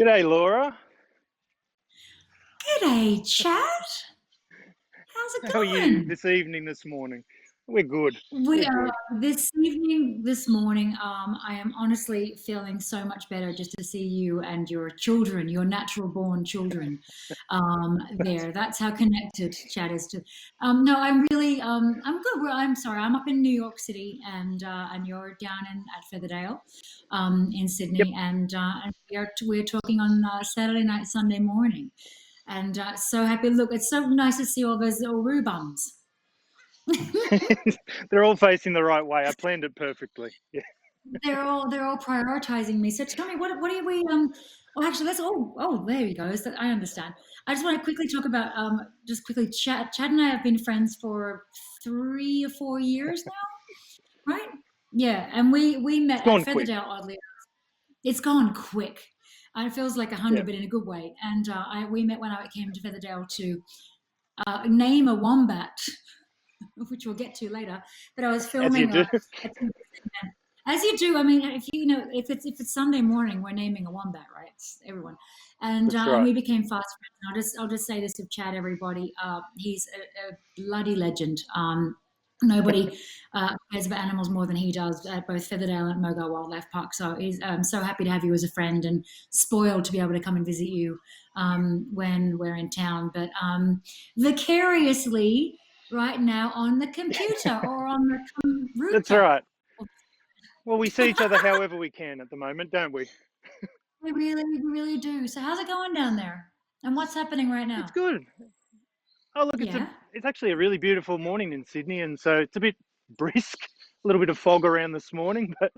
G'day, Laura. G'day, Chad. How's it How are you going? this evening, this morning? We're good. We We're are good. this morning. I am honestly feeling so much better just to see you and your children, your natural-born children, there. That's how connected Chad is to. No, I'm really, I'm good. I'm sorry. I'm up in New York City, and you're down at Featherdale, in Yep. Sydney, and we're talking on Saturday night, Sunday morning, and so happy. Look, it's so nice to see all those little rubums. They're all facing the right way. I planned it perfectly. Yeah. They're all prioritizing me. So tell me, what are we? Oh, actually, that's there he goes. I understand. I just want to quickly talk about just quickly. Chad and I have been friends for 3 or 4 years now, right? Yeah, and we It's met at gone quick. Featherdale. Oddly, it's gone quick. It feels like 100, Yeah. but in a good way. And we met when I came to Featherdale to name a wombat, which we'll get to later. But I was As you filming do. as you do. I mean, if it's Sunday morning, we're naming a wombat, right? It's everyone, and That's and right. we became fast friends. I'll just say this to Chad, everybody. He's a bloody legend. Nobody cares about animals more than he does at both Featherdale and Mogo Wildlife Park. So I'm so happy to have you as a friend, and spoiled to be able to come and visit you when we're in town. But vicariously, right now on the computer or on the That's router. right. Well, we see each other however we can at the moment, don't we? We really do. So how's it going down there? And what's happening right It's now? good. Oh, look, Yeah. it's actually a really beautiful morning in Sydney, and so it's a bit brisk. A little bit of fog around this morning, but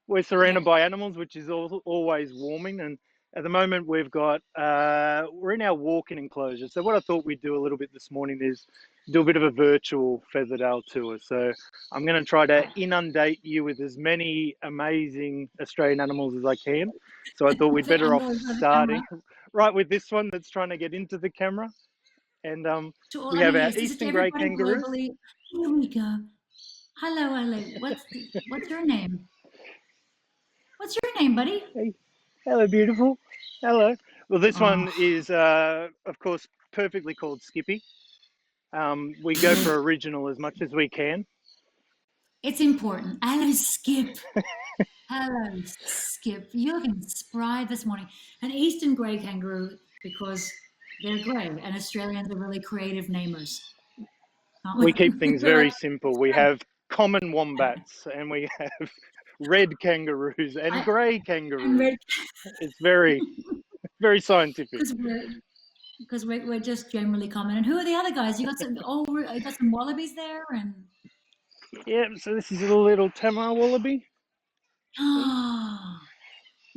we're Yeah. surrounded by animals, which is always warming. And at the moment, we're in our walk-in enclosure. So what I thought we'd do a little bit this morning is do a bit of a virtual Featherdale tour. So I'm going to try to Right. inundate you with as many amazing Australian animals as I can. So I thought we'd The better off angles of the camera. starting right with this one that's trying to get into the camera. And To all, we I have mean, our yes, this is to eastern grey everybody kangaroos. globally. Here we go. Hello. What's your name? What's your name, buddy? Hey, hello, beautiful. Hello. Well, this one Oh, is, of course, perfectly called Skippy. We go for original as much as we can. it's important. Hello, Skip. Hello, Skip. You're looking spry this morning. An eastern grey kangaroo because they're grey, and Australians are really creative namers. We keep things We're like, very simple. We have common wombats and we have red kangaroos and I, grey and kangaroos. red It's very scientific. because we're just generally common. And who are the other guys? You got some wallabies there, and Yeah, so this is a little Tamar wallaby.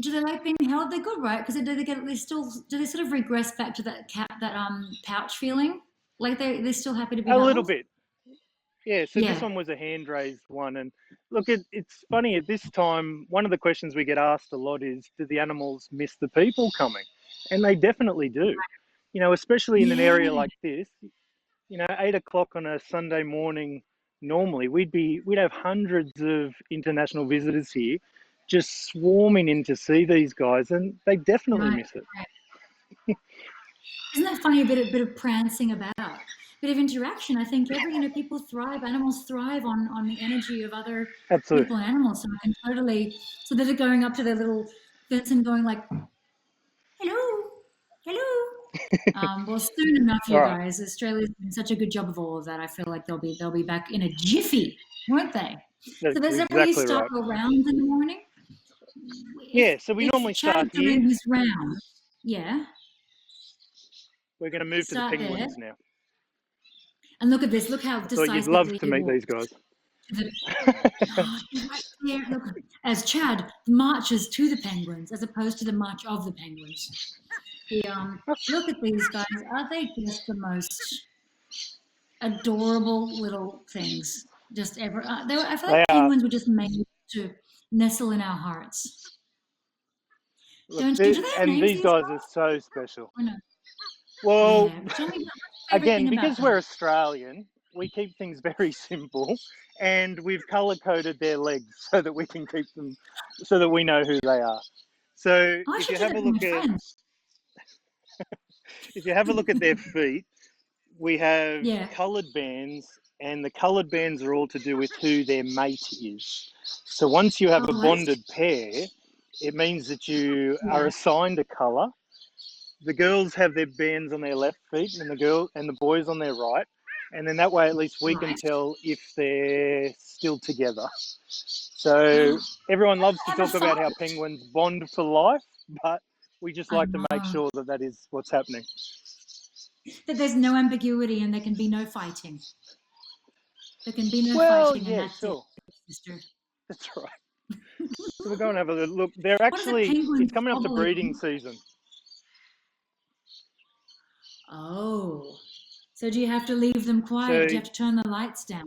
do they like being held? They're good, right? Because do they sort of regress back to that pouch feeling? Like they're still happy to be A little held? bit. Yeah, so this Yeah. one was a hand-raised one. And look, it's funny, at this time, one of the questions we get asked a lot is, do the animals miss the people coming? And they definitely do. Especially in an Yeah. area like this, 8 o'clock on a Sunday morning, normally we'd have hundreds of international visitors here just swarming in to see these guys, and they definitely Right. miss it. Isn't that funny? A bit of prancing about, a bit of interaction. I think people thrive, animals thrive on the energy of other Absolutely. people and animals. So I can totally, so they're going up to their little fence and going like, hello, hello. Well, soon enough, All you right. guys. Australia's doing such a good job of all of that. I feel like they'll be back in a jiffy, won't they? So That's is that where you exactly start right. your rounds in the morning? Yeah, so we If normally start Chad's here. doing his round, yeah, We're going to move to the start there. penguins now. And look at this. Look how I thought you'd love decisively to he meet these walks. guys. Oh, she's right there. Look, as Chad marches to the penguins as opposed to the march of the penguins. Look at these guys. Are they just the most adorable little things? Just ever. I feel They like are. penguins were just made to nestle in our hearts. Look, Don't you? Do they have and names, these these guys are guys? so special. Or no? Well, Yeah. Tell me about what's your favorite again, thing about because we're them? Australian, we keep things very simple, and we've colour coded their legs so that we can keep them, so that we know who they are. So I should do that with my friends. if you have a look at their feet, we have Yeah. coloured bands, and the coloured bands are all to do with who their mate is. So once you have a Oh, I see. bonded pair, it means that you are Yeah. assigned a colour. The girls have their bands on their left feet, and the boys on their right, and then that way at least we can Right. tell if they're still together. So everyone loves to Have a talk about how fight. penguins bond for life, but we just I like to make know sure that that is what's happening. that there's no ambiguity and there can be no fighting. There can be no Well, fighting, and yeah, that's it, sure. sister. That's right. So we're going to have a look. They're What is a actually, it's penguin coming up to breeding following? season. Oh. So do you have to leave them quiet? Do you So, have to turn the lights down?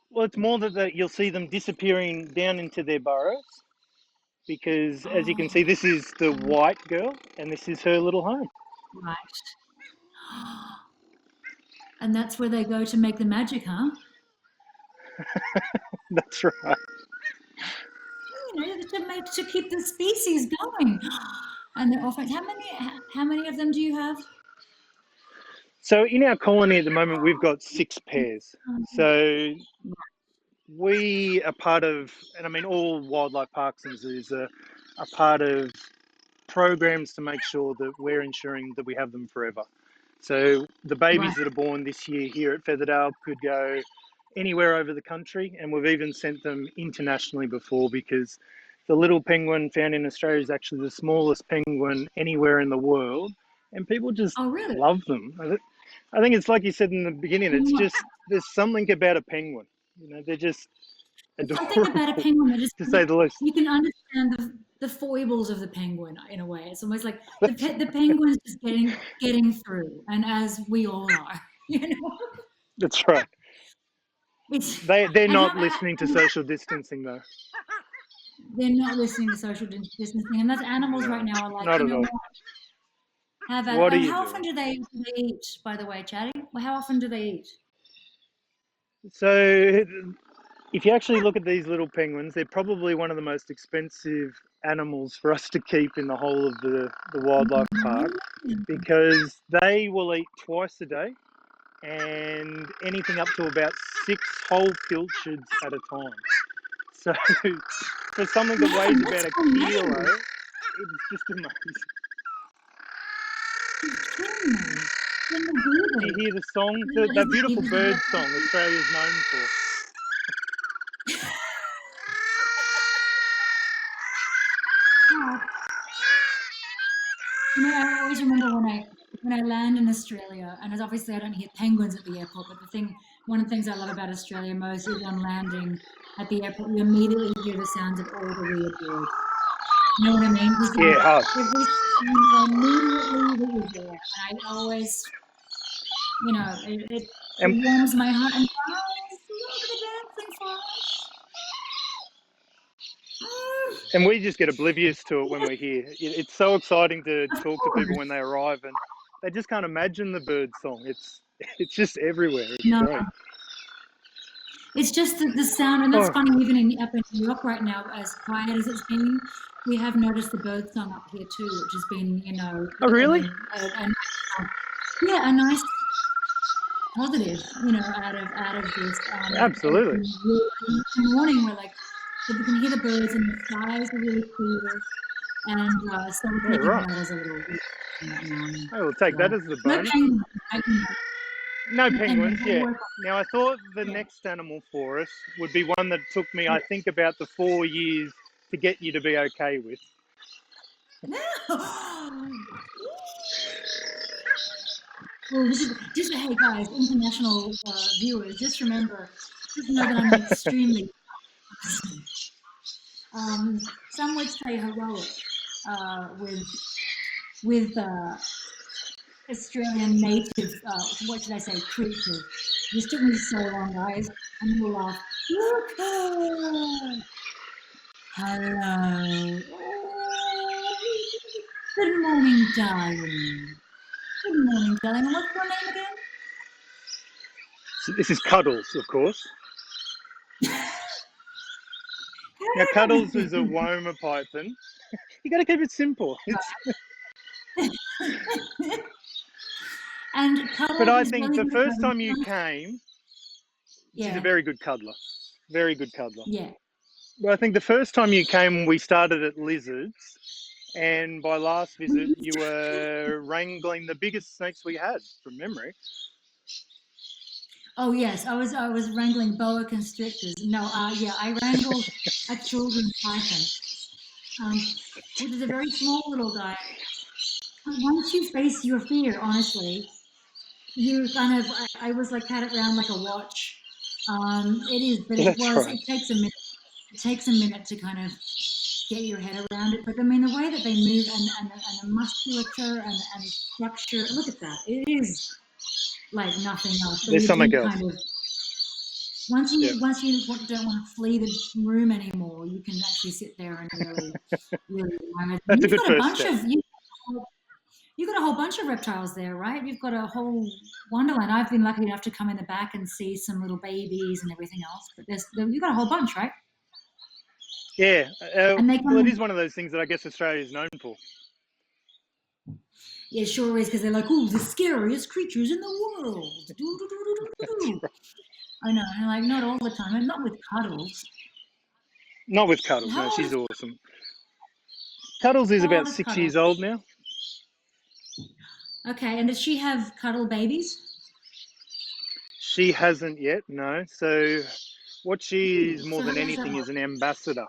well, it's more that you'll see them disappearing down into their burrows because, as you can see, Oh, this is the white girl and this is her little home. right. And that's where they go to make the magic, huh? That's right. You know, to keep the species going. And they're often, how many of them do you have? So, in our colony at the moment, we've got 6 pairs. So, we are part of, and I mean, all wildlife parks and zoos are part of programs to make sure that we're ensuring that we have them forever. So the Right. babies that are born this year here at Featherdale could go anywhere over the country, and we've even sent them internationally before because the little penguin found in Australia is actually the smallest penguin anywhere in the world, and people just Oh, really? love them. I think it's like you said in the beginning. It's just there's something about a penguin. You know, they're just There's something about a adorable, penguin that just to say the least. you can understand the foibles of the penguin in a way. It's almost like That's, the penguin's just getting through, and as we all are, you know. that's right. It's They're and not listening to social distancing though. they're not listening to social distancing, and those animals right No, now are like, not you at know all. what? Have at it. What are you How often doing? do they eat? By the way, Chatty, well, how often do they eat? So, if you actually look at these little penguins, they're probably one of the most expensive animals for us to keep in the whole of the wildlife park Mm. because they will eat twice a day and anything up to about 6 whole pilchards at a time. So, for something that weighs Man, about that's a kilo, amazing. it's just amazing. You're kidding me. Can they Do you do hear the song? this? Is That it beautiful bird even song Australia's known for. oh, you know, I always remember when I land in Australia, and as obviously I don't hear penguins at the airport, but one of the things I love about Australia most is on landing at the airport, you immediately hear the sounds of all the weird birds. You know what I mean? Just Yeah, hard. every you know, immediately that you're there, and I always, you know, it And warms my heart. And guys, look at the dancing frogs. Mm, and we just get oblivious to it when we're here. It's so exciting to of talk to people course. when they arrive, and they just can't imagine the bird song. It's just everywhere. It's No, great. it's just the sound, and that's Oh, funny. Even up in New York right now, as quiet as it's been, we have noticed the bird song up here too, which has been, you know, oh I really? mean, yeah, a nice positive, you know, out of this. It's Absolutely. been really, in the morning, we're like, we can hear the birds, and the skies are really clear, and so we're Yeah, taking right. that as a little right now. I will take Yeah, that as the no bonus. penguins, right? No And penguins, we'll yeah. work Now I thought the on next animal for us would be one that took me, I it. think, about the 4 years to get you to be okay with. Well, just hey guys, international viewers, just remember, just know that I'm extremely some would say heroic with Australian native. What should I say? Creatures. This took me so long, guys. I'm gonna laugh. Look, hello. Oh, good morning, darling. Good morning, darling. And what's your name again? So this is Cuddles, of course. How Now did I know Cuddles is a this? Woma python. You got to keep it simple. And But Cuddles I is think really the good at first having time you fun. came, she's a Yeah, very good cuddler. Very good cuddler. yeah. But I think the first time you came, we started at lizards. And by last visit, you were wrangling the biggest snakes we had from memory. Oh yes, I was wrangling boa constrictors. No, yeah, I wrangled a children's python, which is a very small little guy. But once you face your fear, honestly, you kind of I was like had it round like a watch. It is, but That's right. it takes a minute. It takes a minute to kind of get your head around it. But I mean, the way that they move and the musculature and the structure. Look at that. It is like nothing else. So There's you something do else. kind of Yeah. once you don't want to flee the room anymore, you can actually sit there and really admire them. That's a You've good got a first bunch step. of you've got a whole bunch of reptiles there, right? You've got a whole wonderland. I've been lucky enough to come in the back and see some little babies and everything else. But you've got a whole bunch, right? Yeah. And they Well, it come. is one of those things that I guess Australia is known for. Yeah, sure is because they're like, oh, the scariest creatures in the world. That's right. I know, and like not all the time, and not with Cuddles. Not with Cuddles. No, How old she's is awesome. Cuddles is how about old is 6 years Cuddles? old now. Okay, and does she have cuddle babies? She hasn't yet, no. So what she is Ooh, more so how than does that anything work? is an ambassador.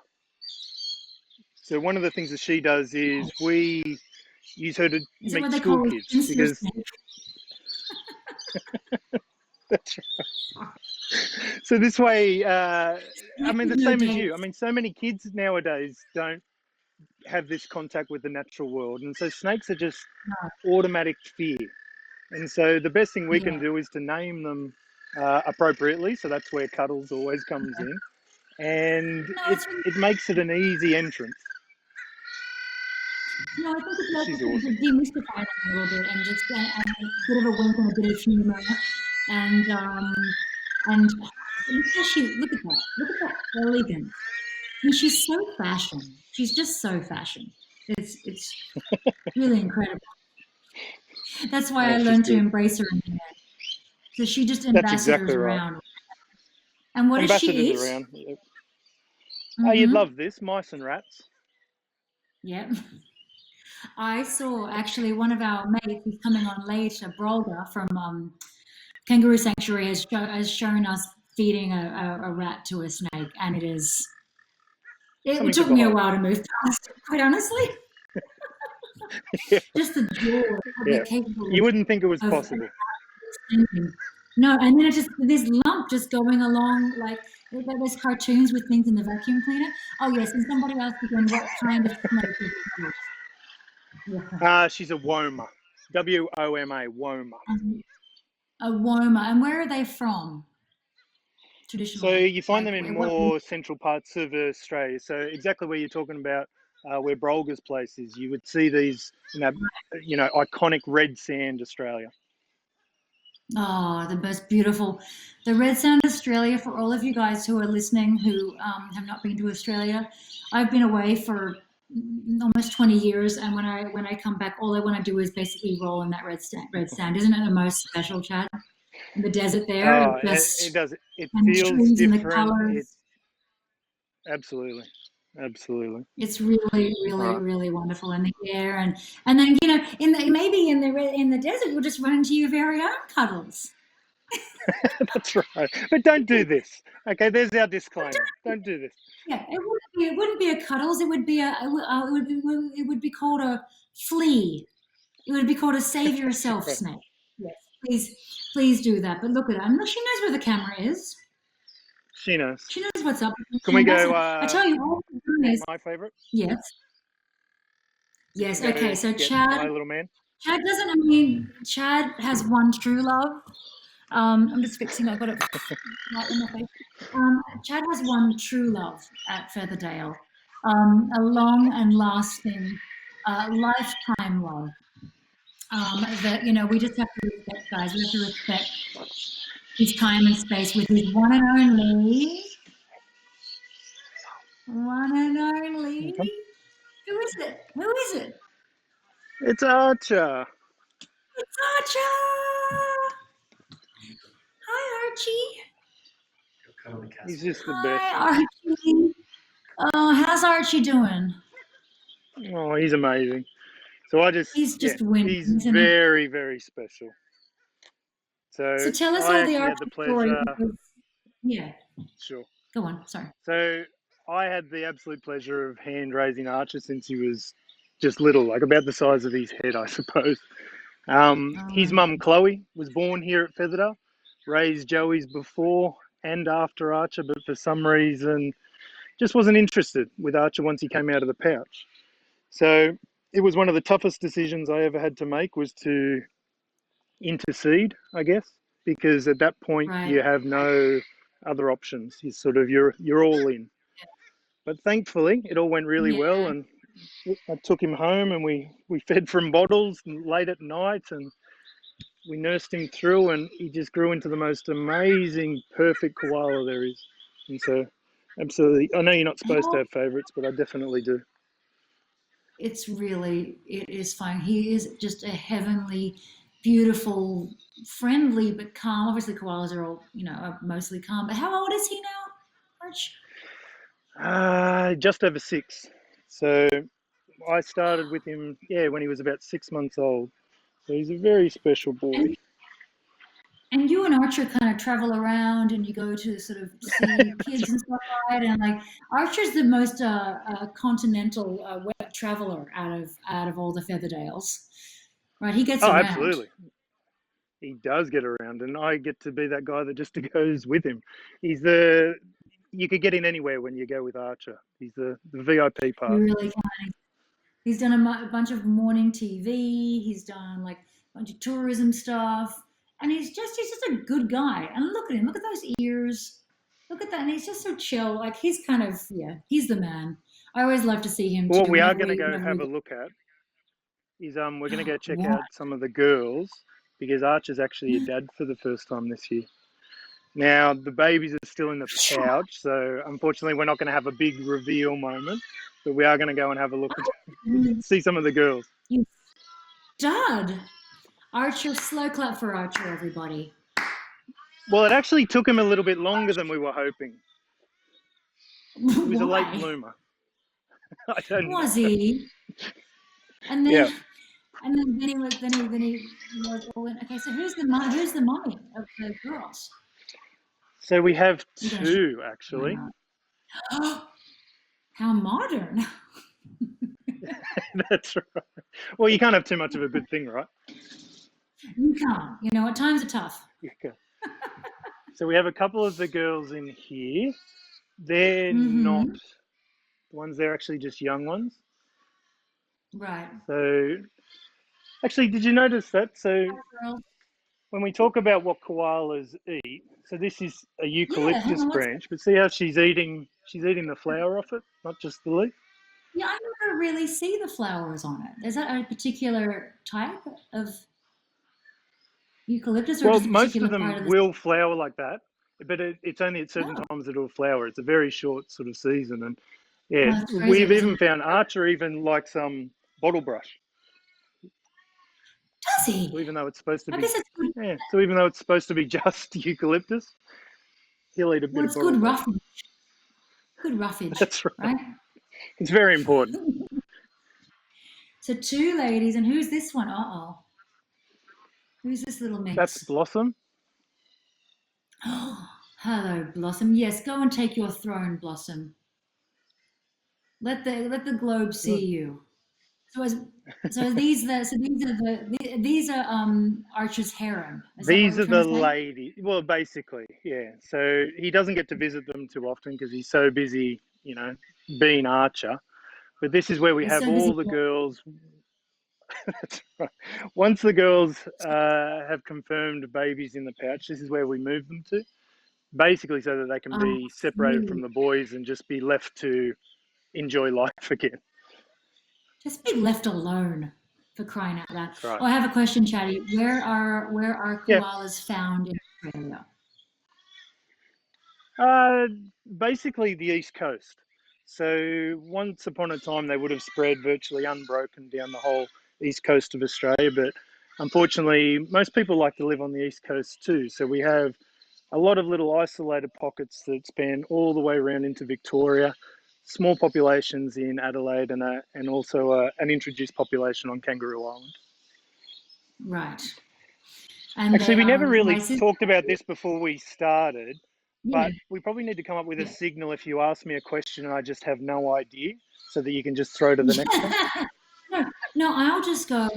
So one of the things that she does is we use her to Is it what meet they school call a kids spinster because snake? that's so this way. I Snake mean, with the no same as you. I dates. mean, so many kids nowadays don't have this contact with the natural world, and so snakes are just No, automatic fear. And so the best thing we can yeah. do is to name them appropriately. So that's where Cuddles always comes in, and No, it it's really, it makes it an easy entrance. no. I think it's like She's to awesome. demystify them a little bit and just and a bit of a wink and a bit of humour and look how she look at that elegance. I mean, she's so fashion. She's just so fashion. It's really incredible. That's why Oh, I she's learned to good. embrace her in the end. So she just That's ambassadors exactly right. around. And what does she Ambassadors eat? around. Oh, you'd Mm-hmm. love this. Mice and rats. Yep. I saw actually one of our mates who's coming on later, Brolga from Kangaroo Sanctuary, has shown us feeding a rat to a snake, and it Something to took me a behold. while to move past, quite honestly. Yeah, Just the joy that yeah. they're capable You wouldn't think it was of possible. extending. No, and then it just this lump just going along like there's cartoons with things in the vacuum cleaner. Oh yes, and somebody asked again what kind of snake is it? Yeah. She's a Woma. Woma. Woma. A Woma. And where are they from So traditionally? you find Like them in where, what? more central parts of Australia. So exactly where you're talking about, where Brolga's place is, you would see these, iconic red sand Australia. Oh, the most beautiful. The Red Sand Australia, for all of you guys who are listening who have not been to Australia, I've been away for almost 20 years, and when I come back, all I want to do is basically roll in that red sand. Isn't it the most special, Chad? The desert there, Oh, it it just does. It and the feels trees and the different. It colors. absolutely, absolutely. It's really, really, Right. really wonderful in the air, and then maybe in the desert you'll just run into your very own Cuddles. That's right. But don't do this. Okay, there's our disclaimer. Don't do this. Yeah, it wouldn't be a Cuddles. It would be it would be called a flea. It would be called a save That's yourself right. snake. Yes, please do that. But look at her. And look, she knows where the camera is. She knows. She knows what's up. Can She we go? ambassador. I tell you, all we've done is My favourite. yes, We can yes. go Okay, so get my little man. Chad doesn't. I mean, Chad has one true love. I'm just fixing. I got it right in my face. Chad has one true love at Featherdale, a long and lasting, lifetime love. That we just have to respect, guys. We have to respect his time and space with his one and only. Okay. Who is it? Who is it? It's Archer. It's Archer! Hi, Archie. He's just the best. Hi, Archie. How's Archie doing? Oh, he's amazing. So He's just winning, he's isn't he? very, very special. So So tell us I all the actually had the Archie story. pleasure. Because, yeah, Sure. go on. Sorry. So I had the absolute pleasure of hand raising Archer since he was just little, like about the size of his head, I suppose. His Um, mum, Chloe, was born here at Featherdale, raised Joey's before and after Archer, but for some reason just wasn't interested with Archer once he came out of the pouch. So it was one of the toughest decisions I ever had to make, was to intercede, I guess, because at that point right. you have no other options. You're all in. But thankfully, it all went really well, Yeah. and I took him home, and we fed from bottles late at night, and we nursed him through, and he just grew into the most amazing, perfect koala there is. And so, absolutely, I know you're not supposed to How have favourites, but I definitely do. it is fine. He is just a heavenly, beautiful, friendly, but calm. Obviously, koalas are all, are mostly calm. But how old is he now, Arch? Just over 6. So I started with him, when he was about 6 months old. So he's a very special boy. And and you and Archer kind of travel around, and you go to sort of see kids and stuff, right? And like Archer's the most continental web traveler out of all the Featherdales, right? He gets Oh, around. absolutely. He does get around, and I get to be that guy that just goes with him. You could get in anywhere when you go with Archer. He's the VIP You pass. really can. He's done a bunch of morning TV. He's done like a bunch of tourism stuff, and he's just a good guy. And look at him. Look at those ears. Look at that. And he's just so chill. Like he's kind of, yeah. He's the man. I always love to see him But what too. we are Whenever going to we go whenever we have a go. look at is we're going to go check What? out some of the girls, because Archer's actually a dad for the first time this year. Now, the babies are still in the pouch, so unfortunately we're not going to have a big reveal moment, but we are going to go and have a look and see some of the girls. You stud. Archer, slow clap for Archer, everybody. Well, it actually took him a little bit longer than we were hoping. He was a late Why? bloomer. I don't know. Was he? And Yeah. then then he was all in. Okay, so who's the mommy of the girls? So we have You're gonna show two, me actually. that. How modern. That's right. Well, you can't have too much of a good thing, right? You can't. At times are tough. Okay. So we have a couple of the girls in here. They're not Mm-hmm. the ones, they're actually just young ones. Right. So, actually, did you notice that? So, Girl. when we talk about what koalas eat, so this is a Yeah, hang eucalyptus on, what's branch, but see how she's eating the flower off it, not just the leaf. yeah, I never really see the flowers on it. Is that a particular type of eucalyptus or Well, just a most of particular part them of the will flower like that, but it's only at certain oh, times that it'll flower. It's a very short sort of season, and yeah, that's crazy. we've even found Archer even like some bottle brush. Does So he? even though it's supposed to I be, guess it's good. yeah, so even though it's supposed to be just eucalyptus, he'll eat a bit Well, of it's bottle good brush. roughage. Good roughage, That's right. right? It's very important. So two ladies, and who's this one? Uh-oh. Who's this little That's mix? Blossom. Oh, hello, Blossom. Yes, go and take your throne, Blossom. Let the globe see Good. you. So as so these are Archer's harem. Is that what These we're are trying the to say? ladies. Well, basically, yeah. So he doesn't get to visit them too often because he's so busy, being Archer. But this is where we He's have so busy. all the girls. That's right. Once the girls have confirmed babies in the pouch, this is where we move them to, basically so that they can Um, be separated from really, the boys and just be left to enjoy life again. just be left alone for crying out loud. That's right. Oh, I have a question, Chatty. Where are Yeah. koalas found in Australia? Uh, Basically the East Coast. So once upon a time, they would have spread virtually unbroken down the whole east coast of Australia. But unfortunately, most people like to live on the east coast too. So we have a lot of little isolated pockets that span all the way around into Victoria, small populations in Adelaide, and also an introduced population on Kangaroo Island. Right. And Actually, they, we never my really sister, talked about this before we started, yeah, but we probably need to come up with a yeah. signal if you ask me a question and I just have no idea, so that you can just throw to the next one. No, no, I'll just go,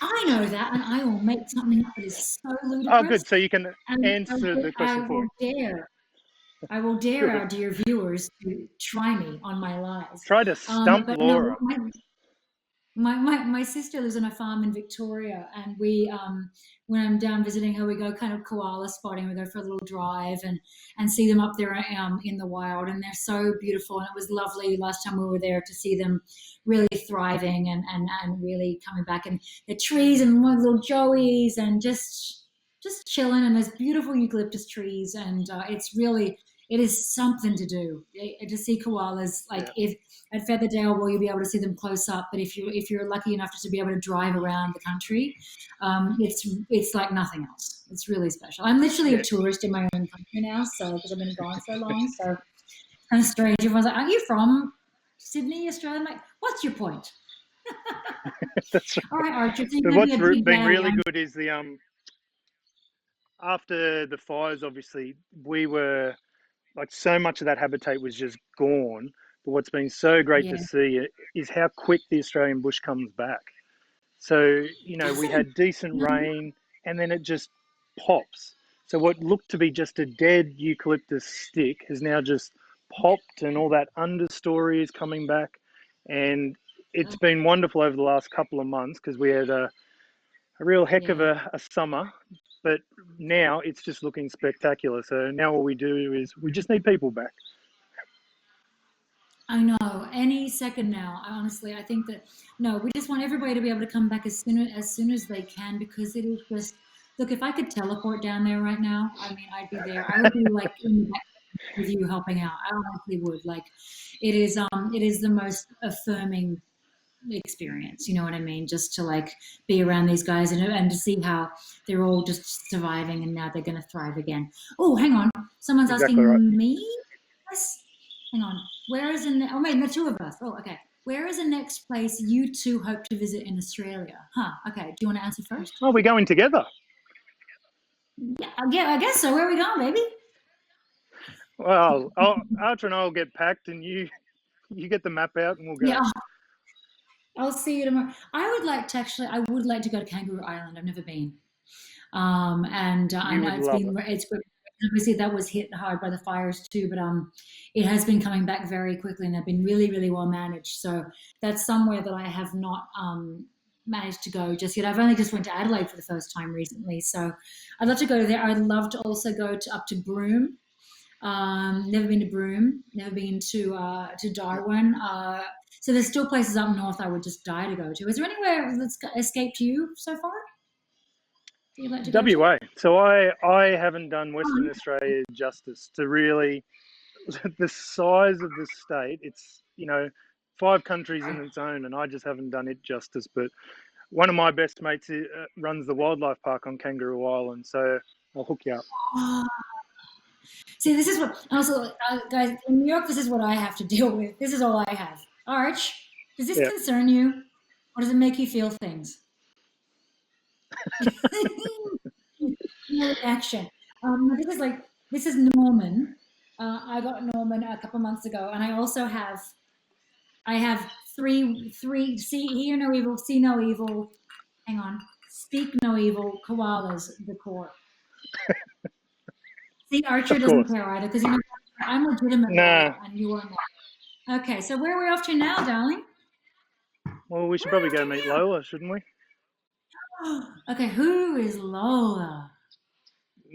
I know that, and I will make something up that is so Oh, ludicrous, good. So you can and answer the I question for will me. dare, I will dare Good. our dear viewers to try me on my lies. Try to stump But no, Laura. my sister lives on a farm in Victoria, and we when I'm down visiting her, we go kind of koala spotting. We go for a little drive and see them up there in the wild, and they're so beautiful. And it was lovely last time we were there to see them really thriving and really coming back. And the trees and one little joeys and just chilling. And there's beautiful eucalyptus trees, and it is something to do to see koalas. Like Yeah. if at Featherdale, will you be able to see them close up? But if you're lucky enough to be able to drive around the country, it's like nothing else. It's really special. I'm literally Yeah. a tourist in my own country now, so because I've been gone so long, so it's kind of strange. Everyone's like, "Aren't you from Sydney, Australia?" I'm like, "What's your point?" That's All right. right, Archer, so you're But gonna be what's a big been daddy. really good is the after the fires, obviously, we were like so much of that habitat was just gone. But what's been so great Yeah, to see is how quick the Australian bush comes back. So, we doesn't had decent no, rain and then it just pops. So, what looked to be just a dead eucalyptus stick has now just popped, and all that understory is coming back. And it's been wonderful over the last couple of months because we had a real heck of yeah. a summer. But now it's just looking spectacular. So, now all we do is we just need people back. I know. Any second now. I think that no, we just want everybody to be able to come back as soon as they can, because it is just look. If I could teleport down there right now, I mean, I'd be there. I would be like in the back with you helping out. I honestly would. Like, it is the most affirming experience. You know what I mean? Just to like be around these guys and to see how they're all just surviving and now they're going to thrive again. Oh, hang on. Someone's Exactly right. asking me. Yes. Hang on. Where is in? Oh, wait, the two of us. Oh, okay. Where is the next place you two hope to visit in Australia? Huh. Okay. Do you want to answer first? Oh, we're going together. Yeah, I guess so. Where are we going, baby? Well, Archer and I will get packed, and you get the map out, and we'll go. Yeah, I'll see you tomorrow. I would like to go to Kangaroo Island. I've never been. And I You know would love it. it's good. Obviously that was hit hard by the fires too, but it has been coming back very quickly, and they've been really, really well managed. So that's somewhere that I have not managed to go just yet. I've only just went to Adelaide for the first time recently, so I'd love to go there. I'd love to also go up to Broome. Never been to Broome. Never been to Darwin. So there's still places up north I would just die to go to. Is there anywhere that's escaped you so far that you'd like to go to? WA. So I haven't done Western Australia justice to really the size of the state. It's 5 countries in its own, and I just haven't done it justice. But one of my best mates runs the wildlife park on Kangaroo Island, so I'll hook you up. Oh, see, this is what also, guys, in New York. This is what I have to deal with. This is all I have. Arch, does this Yeah, concern you, or does it make you feel things? No reaction. This is Norman. I got Norman a couple months ago, and I have three see hear no evil, see no evil. Hang on, speak no evil. Koalas decor. See, Archer of doesn't course. care either because I'm legitimate Nah. Lola and you are not. Okay, so where are we off to now, darling? Well, we should Where are we probably off go to meet now? Lola, shouldn't we? Okay, who is Lola?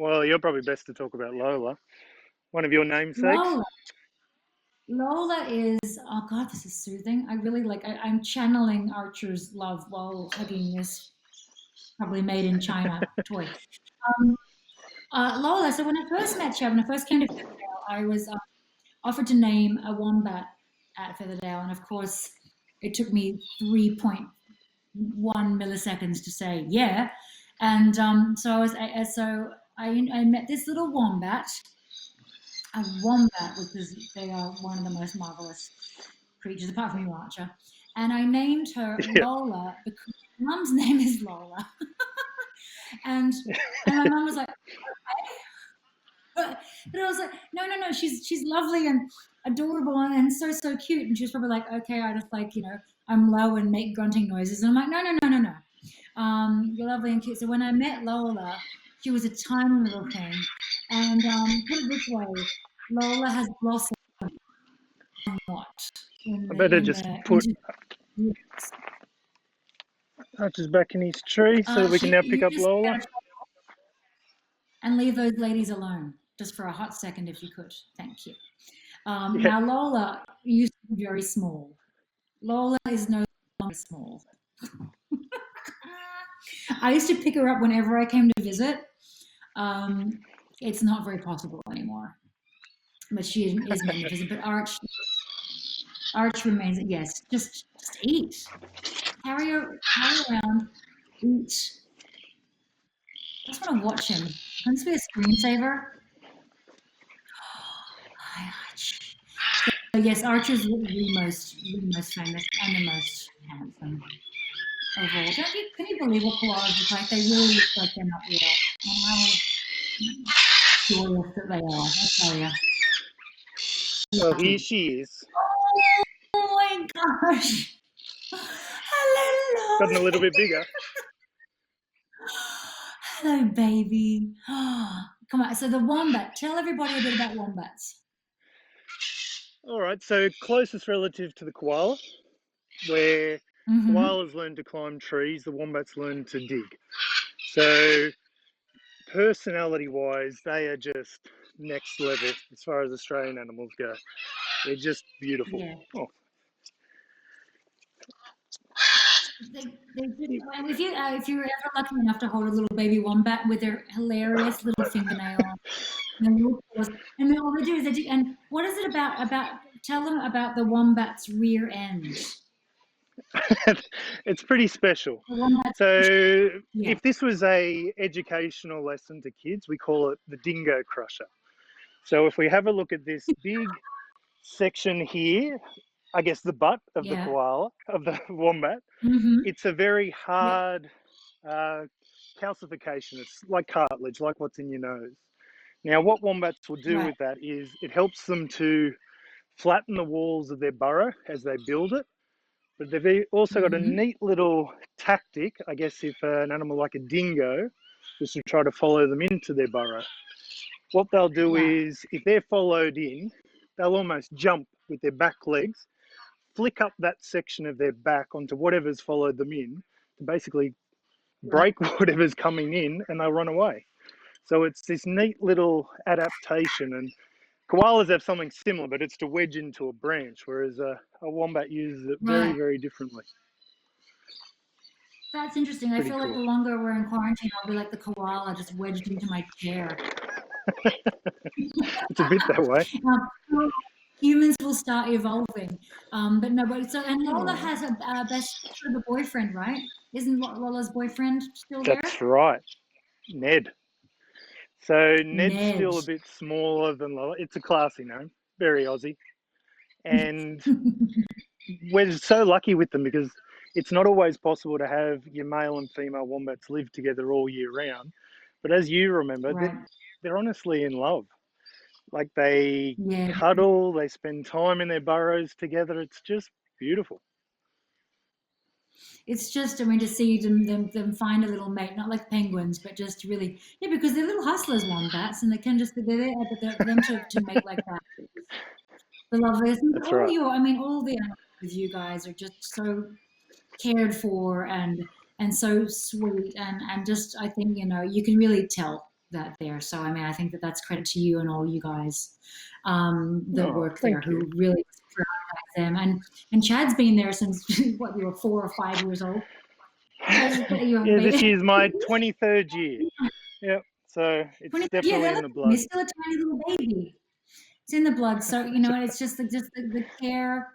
Well, you're probably best to talk about Lola. One of your namesakes. Lola. Lola is, oh God, this is soothing. I really like, I'm channeling Archer's love while hugging this probably made in China toy. Um, Lola, so when I first met you, when I first came to Fairfield, I was offered to name a wombat at Featherdale, and of course, it took me 3.1 milliseconds to say yeah, and I met this little wombat, which is they are one of the most marvelous creatures apart from you, Archer, and I named her Yeah. Lola because Mum's name is Lola, and my mum was like, but I was like, no, she's lovely and adorable and so cute. And she was probably like, okay, I just like, I'm low and make grunting noises. And I'm like, no. You're lovely and cute. So when I met Lola, she was a tiny little thing. And put it this way, Lola has blossomed somewhat I better just put into Archer's back in his tree so that we can now pick you up just Lola. and leave those ladies alone just for a hot second if you could. Thank you. Yeah. Now, Lola used to be very small. Lola is no longer small. I used to pick her up whenever I came to visit. It's not very possible anymore. But she is magnificent. But Arch remains, yes, just eat. Carry around, eat. I just want to watch him. Can this be a screensaver? Hi, Arch. So yes, Archer's the most famous and the most handsome of all. Can you believe what koalas look like? They really look like they're not real. And how joyous that they are, I tell you. Well, here she is. Oh my gosh. Hello, Gotten a Lolly. little bit bigger. Hello, baby. Come on. So the wombat. Tell everybody a bit about wombats. All right, so closest relative to the koala, where koalas learn to climb trees, the wombats learn to dig. So personality-wise, they are just next level as far as Australian animals go. They're just beautiful. Yeah. Oh. If you're ever lucky enough to hold a little baby wombat with their hilarious little fingernail and then all they do is they do. And what is it about? Tell them about the wombat's rear end. It's pretty special. So if this was a educational lesson to kids, we call it the dingo crusher. So if we have a look at this big section here, I guess the butt of the koala, of the wombat, it's a very hard calcification. It's like cartilage, like what's in your nose. Now, what wombats will do with that is it helps them to flatten the walls of their burrow as they build it. But they've also got a neat little tactic, I guess, if an animal like a dingo was to try to follow them into their burrow. What they'll do is, if they're followed in, they'll almost jump with their back legs, flick up that section of their back onto whatever's followed them in to basically break whatever's coming in, and they'll run away. So it's this neat little adaptation, and koalas have something similar, but it's to wedge into a branch, whereas a wombat uses it very, very differently. That's interesting. I feel like the longer we're in quarantine, I'll be like the koala, just wedged into my chair. It's a bit that way. Humans will start evolving, but Lola has a best sort of a boyfriend, right? Isn't Lola's boyfriend still there? That's right, Ned. So Ned's still a bit smaller than Lola. It's a classy name, very Aussie, and we're so lucky with them because it's not always possible to have your male and female wombats live together all year round. But as you remember, they're honestly in love. Like they cuddle, they spend time in their burrows together. It's just beautiful. It's just, I mean, to see them find a little mate, not like penguins, but just really, because they're little hustlers, wombats, and they can just, they're there for them to mate like that. The loveliest. That's right. All the animals with you guys are just so cared for and so sweet and just, I think, you can really tell that there. So, I mean, I think that's credit to you and all you guys that work there who really prioritize them. And Chad's been there since, what, you were 4 or 5 years old? This year's my 23rd year. Yep. So it's definitely in the blood. He's still a tiny little baby. It's in the blood. So, it's just the care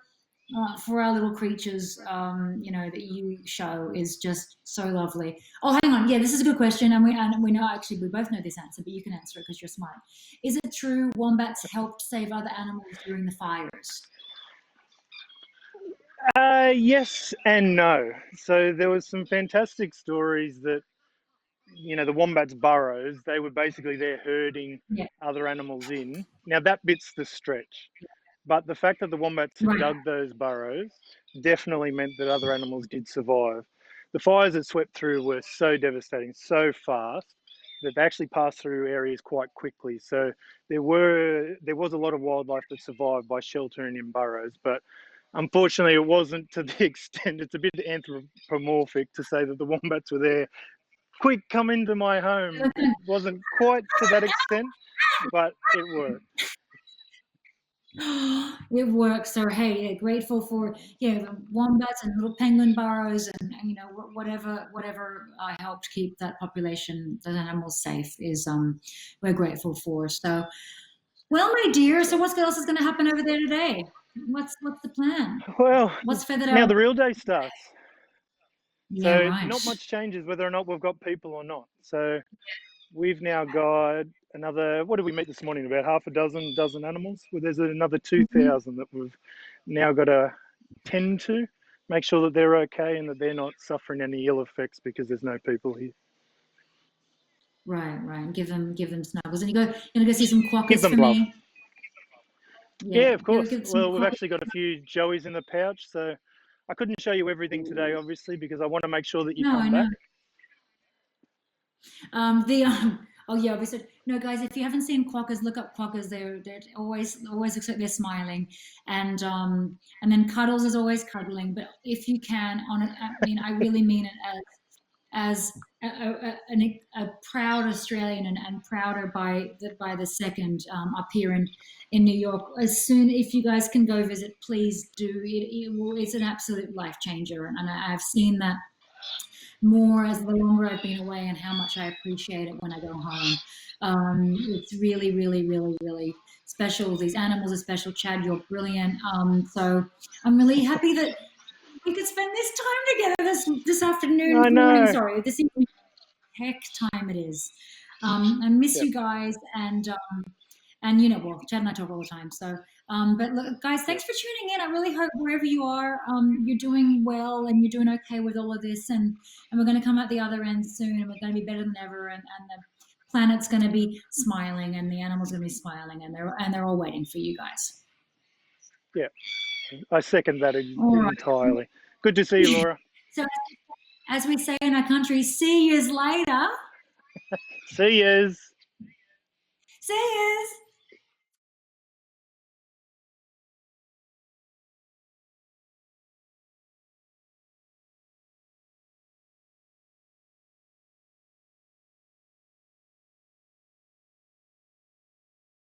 for our little creatures, that you show is just so lovely. Oh, hang on. Yeah, this is a good question. And we know, actually, we both know this answer, but you can answer it because you're smart. Is it true wombats helped save other animals during the fires? Yes and no. So there was some fantastic stories that the wombats' burrows, they were basically there herding Yeah. other animals in. Now that bit's the stretch. But the fact that the wombats had Right. dug those burrows definitely meant that other animals did survive. The fires that swept through were so devastating, so fast, that they actually passed through areas quite quickly. So there was a lot of wildlife that survived by sheltering in burrows, but unfortunately it wasn't to the extent. It's a bit anthropomorphic to say that the wombats were there. Quick, come into my home. It wasn't quite to that extent, but it worked. It works. So hey, grateful for the wombats and little penguin burrows, and whatever helped keep that population, those animals safe is we're grateful for. So well, my dear. So what else is going to happen over there today? What's the plan? Well, What's now Featherdale? the real day starts. Yeah, So right. not much changes whether or not we've got people or not. So we've now got another, what did we meet this morning? About half a dozen animals. Well, there's another Mhm. 2,000 that we've now got to tend to make sure that they're okay and that they're not suffering any ill effects because there's no people here. Right, right. Give them snuggles, and you're gonna go see some Give quokkas them for love. me. Yeah, Yeah, of go course. get some Well, we've quokkas. actually got a few joeys in the pouch, so I couldn't show you everything today, obviously, because I want to make sure that you No, I come know. back. The oh yeah, we said no, guys. If you haven't seen quokkas, look up quokkas. They're always looks like they're smiling, and then cuddles is always cuddling. But if you can, I really mean it as a proud Australian, and prouder by the second, up here in New York. As soon if you guys can go visit, please do. It's an absolute life changer, and I've seen that more as the longer I've been away, and how much I appreciate it when I go home. It's really, really, really, really special. These animals are special. Chad, you're brilliant. So I'm really happy that we could spend this time together this afternoon, I this morning. know. Sorry, this evening. Heck, time it is. I miss Yep. you guys, well, Chad and I talk all the time. So, but look, guys, Yep. thanks for tuning in. I really hope wherever you are, you're doing well and you're doing okay with all of this. And we're going to come out the other end soon, and we're going to be better than ever. And the planet's going to be smiling, and the animals going to be smiling, and they're all waiting for you guys. Yep. I second that All right. entirely. Good to see you, Laura. So, as we say in our country, see yous later. See yous. See yous.